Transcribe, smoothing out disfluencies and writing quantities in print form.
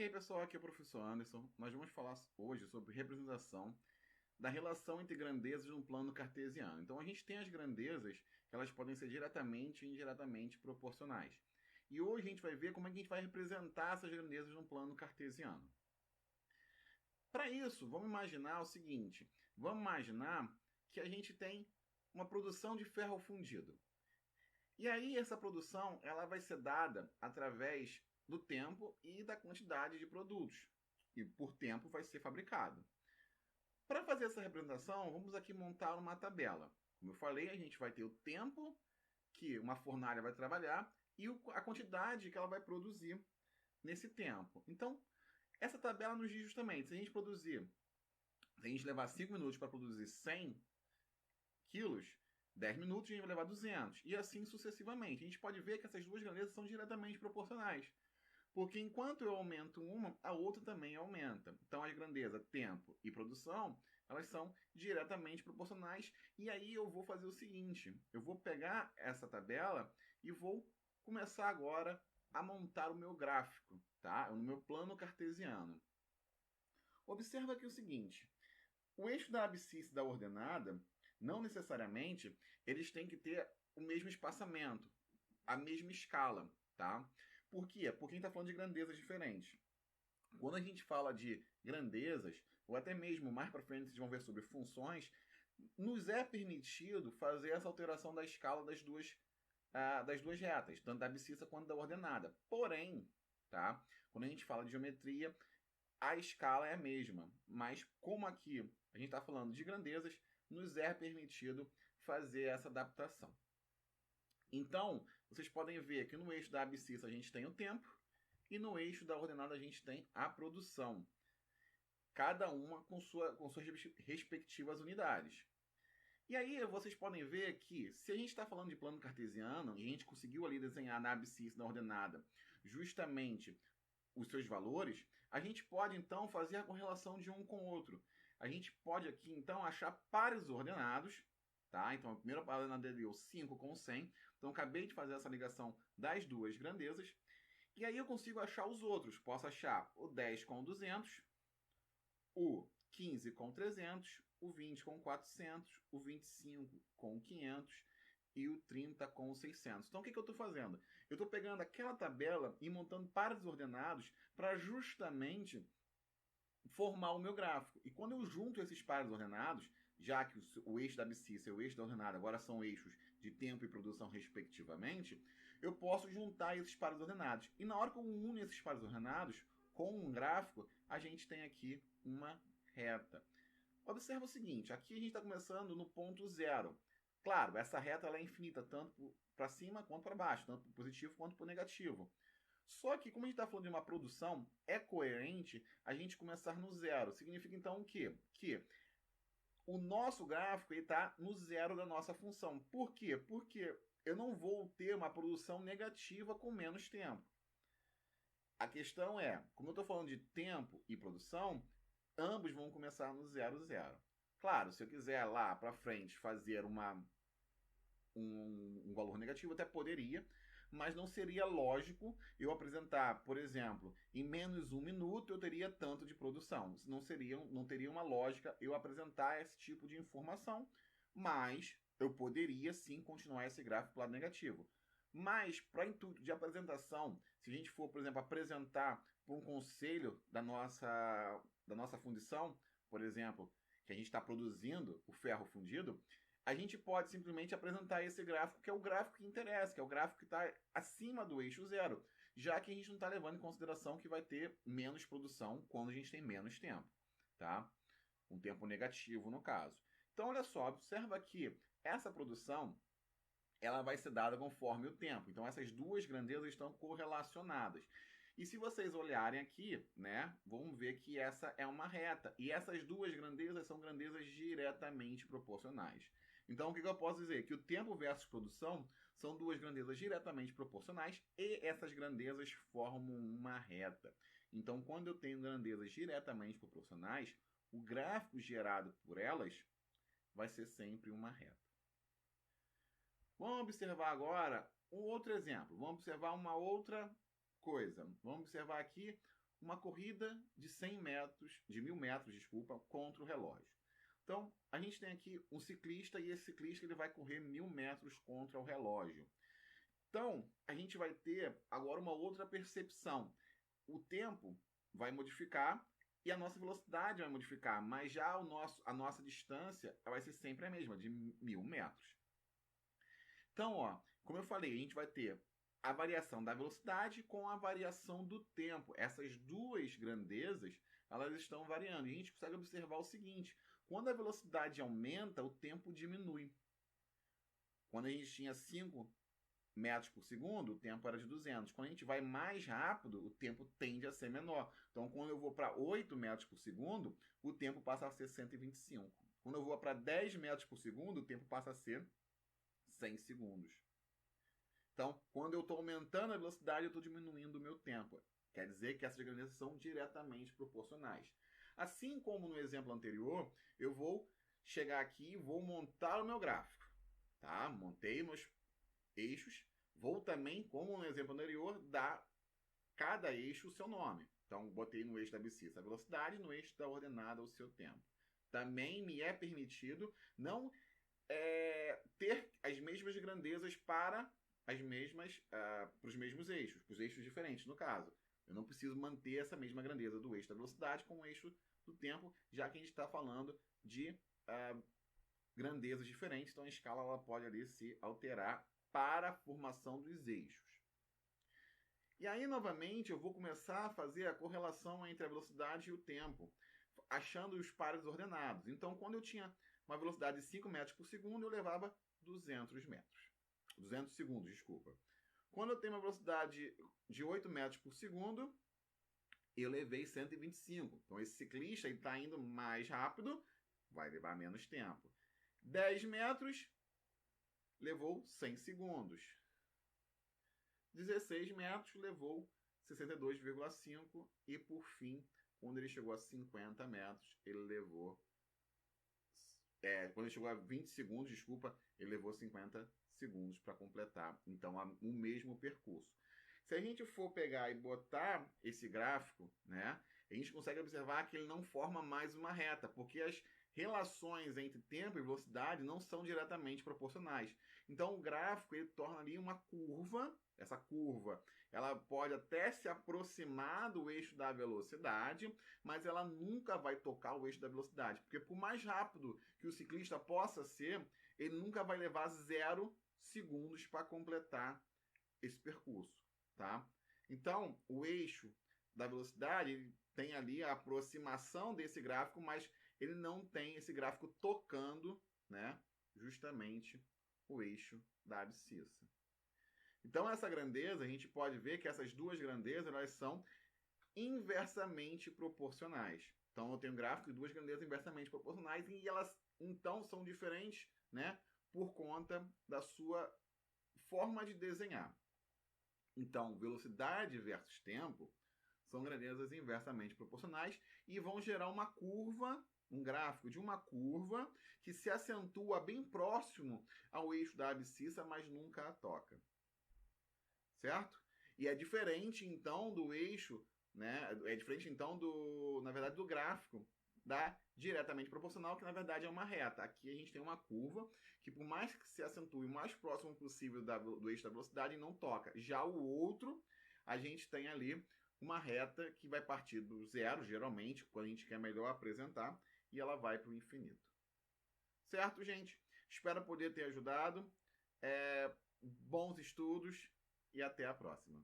E aí, pessoal, aqui é o professor Anderson. Nós vamos falar hoje sobre representação da relação entre grandezas no plano cartesiano. Então, a gente tem as grandezas que elas podem ser diretamente e indiretamente proporcionais. E hoje a gente vai ver como é que a gente vai representar essas grandezas no plano cartesiano. Para isso, vamos imaginar o seguinte: vamos imaginar que a gente tem uma produção de ferro fundido. E aí essa produção ela vai ser dada através do tempo e da quantidade de produtos. E por tempo vai ser fabricado. Para fazer essa representação, vamos aqui montar uma tabela. Como eu falei, a gente vai ter o tempo que uma fornalha vai trabalhar e a quantidade que ela vai produzir nesse tempo. Então, essa tabela nos diz justamente, se a gente levar 5 minutos para produzir 100 quilos, 10 minutos a gente vai levar 200. E assim sucessivamente. A gente pode ver que essas duas grandezas são diretamente proporcionais. Porque enquanto eu aumento uma, a outra também aumenta. Então as grandezas tempo e produção, elas são diretamente proporcionais. E aí eu vou fazer o seguinte, eu vou pegar essa tabela e vou começar agora a montar o meu gráfico, tá? No meu plano cartesiano. Observa aqui o seguinte, o eixo da abscissa da ordenada, não necessariamente eles têm que ter o mesmo espaçamento, a mesma escala, tá? Por quê? Porque a gente está falando de grandezas diferentes. Quando a gente fala de grandezas, ou até mesmo mais para frente vocês vão ver sobre funções, nos é permitido fazer essa alteração da escala das duas retas, tanto da abscissa quanto da ordenada. Porém, tá? Quando a gente fala de geometria, a escala é a mesma, mas como aqui a gente está falando de grandezas, nos é permitido fazer essa adaptação. Então, vocês podem ver que no eixo da abscissa a gente tem o tempo e no eixo da ordenada a gente tem a produção. Cada uma com suas respectivas unidades. E aí vocês podem ver que se a gente está falando de plano cartesiano e a gente conseguiu ali desenhar na abscissa, na ordenada, justamente os seus valores, a gente pode então fazer a correlação de um com o outro. A gente pode aqui então achar pares ordenados, tá? Então a primeira ordenada deu 5 com 100. Então acabei de fazer essa ligação das duas grandezas. E aí eu consigo achar os outros. Posso achar o 10 com 200, o 15 com 300, o 20 com 400, o 25 com 500 e o 30 com 600. Então, o que eu estou fazendo? Eu estou pegando aquela tabela e montando pares ordenados para justamente formar o meu gráfico. E quando eu junto esses pares ordenados, já que o eixo da abscissa e o eixo da ordenada agora são eixos de tempo e produção respectivamente, eu posso juntar esses pares ordenados. E na hora que eu uno esses pares ordenados com um gráfico, a gente tem aqui uma reta. Observa o seguinte, aqui a gente está começando no ponto zero. Claro, essa reta ela é infinita, tanto para cima quanto para baixo, tanto para o positivo quanto para o negativo. Só que, como a gente está falando de uma produção, é coerente a gente começar no zero. Significa então o quê? Que o nosso gráfico está no zero da nossa função. Por quê? Porque eu não vou ter uma produção negativa com menos tempo. A questão é, como eu estou falando de tempo e produção, ambos vão começar no zero, zero. Claro, se eu quiser lá para frente fazer um valor negativo, até poderia, mas não seria lógico eu apresentar, por exemplo, em menos um minuto eu teria tanto de produção. Não teria uma lógica eu apresentar esse tipo de informação, mas eu poderia sim continuar esse gráfico para o lado negativo. Mas, para intuito de apresentação, se a gente for, por exemplo, apresentar para um conselho da nossa fundição, por exemplo, que a gente está produzindo o ferro fundido, a gente pode simplesmente apresentar esse gráfico, que é o gráfico que interessa, que é o gráfico que está acima do eixo zero, já que a gente não está levando em consideração que vai ter menos produção quando a gente tem menos tempo, tá? Um tempo negativo no caso. Então, olha só, observa que essa produção ela vai ser dada conforme o tempo. Então, essas duas grandezas estão correlacionadas. E se vocês olharem aqui, né, vamos ver que essa é uma reta. E essas duas grandezas são grandezas diretamente proporcionais. Então, o que eu posso dizer? Que o tempo versus produção são duas grandezas diretamente proporcionais e essas grandezas formam uma reta. Então, quando eu tenho grandezas diretamente proporcionais, o gráfico gerado por elas vai ser sempre uma reta. Vamos observar agora um outro exemplo. Vamos observar uma outra coisa. Vamos observar aqui uma corrida de 100 metros, de 1000 metros, desculpa, contra o relógio. Então, a gente tem aqui um ciclista e esse ciclista ele vai correr 1000 metros contra o relógio. Então, a gente vai ter agora uma outra percepção. O tempo vai modificar e a nossa velocidade vai modificar, mas já a nossa distância vai ser sempre a mesma, de 1000 metros. Então, ó, como eu falei, a gente vai ter a variação da velocidade com a variação do tempo. Essas duas grandezas, elas estão variando. E a gente consegue observar o seguinte, quando a velocidade aumenta, o tempo diminui. Quando a gente tinha 5 metros por segundo, o tempo era de 200. Quando a gente vai mais rápido, o tempo tende a ser menor. Então, quando eu vou para 8 metros por segundo, o tempo passa a ser 125. Quando eu vou para 10 metros por segundo, o tempo passa a ser 100 segundos. Então, quando eu estou aumentando a velocidade, eu estou diminuindo o meu tempo. Quer dizer que essas grandezas são diretamente proporcionais. Assim como no exemplo anterior, eu vou chegar aqui e vou montar o meu gráfico. Tá? Montei meus eixos. Vou também, como no exemplo anterior, dar cada eixo o seu nome. Então, botei no eixo da abscissa a velocidade, no eixo da ordenada o seu tempo. Também me é permitido não ter as mesmas grandezas para os mesmos eixos, para os eixos diferentes, no caso. Eu não preciso manter essa mesma grandeza do eixo da velocidade com o eixo do tempo, já que a gente está falando de grandezas diferentes, então a escala ela pode ali se alterar para a formação dos eixos. E aí, novamente, eu vou começar a fazer a correlação entre a velocidade e o tempo, achando os pares ordenados. Então, quando eu tinha uma velocidade de 5 metros por segundo, eu levava 200 segundos, desculpa. Quando eu tenho uma velocidade de 8 metros por segundo, eu levei 125. Então, esse ciclista está indo mais rápido, vai levar menos tempo. 10 metros, levou 100 segundos. 16 metros, levou 62,5. E, por fim, quando ele chegou a 50 metros, ele levou... quando ele chegou a 20 segundos, desculpa, ele levou 50 segundos para completar, então, o mesmo percurso. Se a gente for pegar e botar esse gráfico, né, a gente consegue observar que ele não forma mais uma reta, porque as relações entre tempo e velocidade não são diretamente proporcionais. Então, o gráfico ele torna ali uma curva. Essa curva ela pode até se aproximar do eixo da velocidade, mas ela nunca vai tocar o eixo da velocidade, porque por mais rápido que o ciclista possa ser, ele nunca vai levar 0 segundos para completar esse percurso, tá? Então, o eixo da velocidade ele tem ali a aproximação desse gráfico, mas ele não tem esse gráfico tocando, né, justamente o eixo da abscissa. Então, essa grandeza, a gente pode ver que essas duas grandezas elas são inversamente proporcionais. Então, eu tenho um gráfico de duas grandezas inversamente proporcionais e elas, então, são diferentes, né, por conta da sua forma de desenhar. Então, velocidade versus tempo são grandezas inversamente proporcionais e vão gerar uma curva, um gráfico de uma curva que se acentua bem próximo ao eixo da abscissa, mas nunca a toca. Certo? E é diferente, então, do eixo, né? É diferente, então, na verdade, do gráfico da diretamente proporcional, que na verdade é uma reta. Aqui a gente tem uma curva que, por mais que se acentue o mais próximo possível do eixo da velocidade, não toca. Já o outro, a gente tem ali uma reta que vai partir do zero, geralmente, quando a gente quer melhor apresentar, e ela vai para o infinito. Certo, gente? Espero poder ter ajudado. Bons estudos e até a próxima.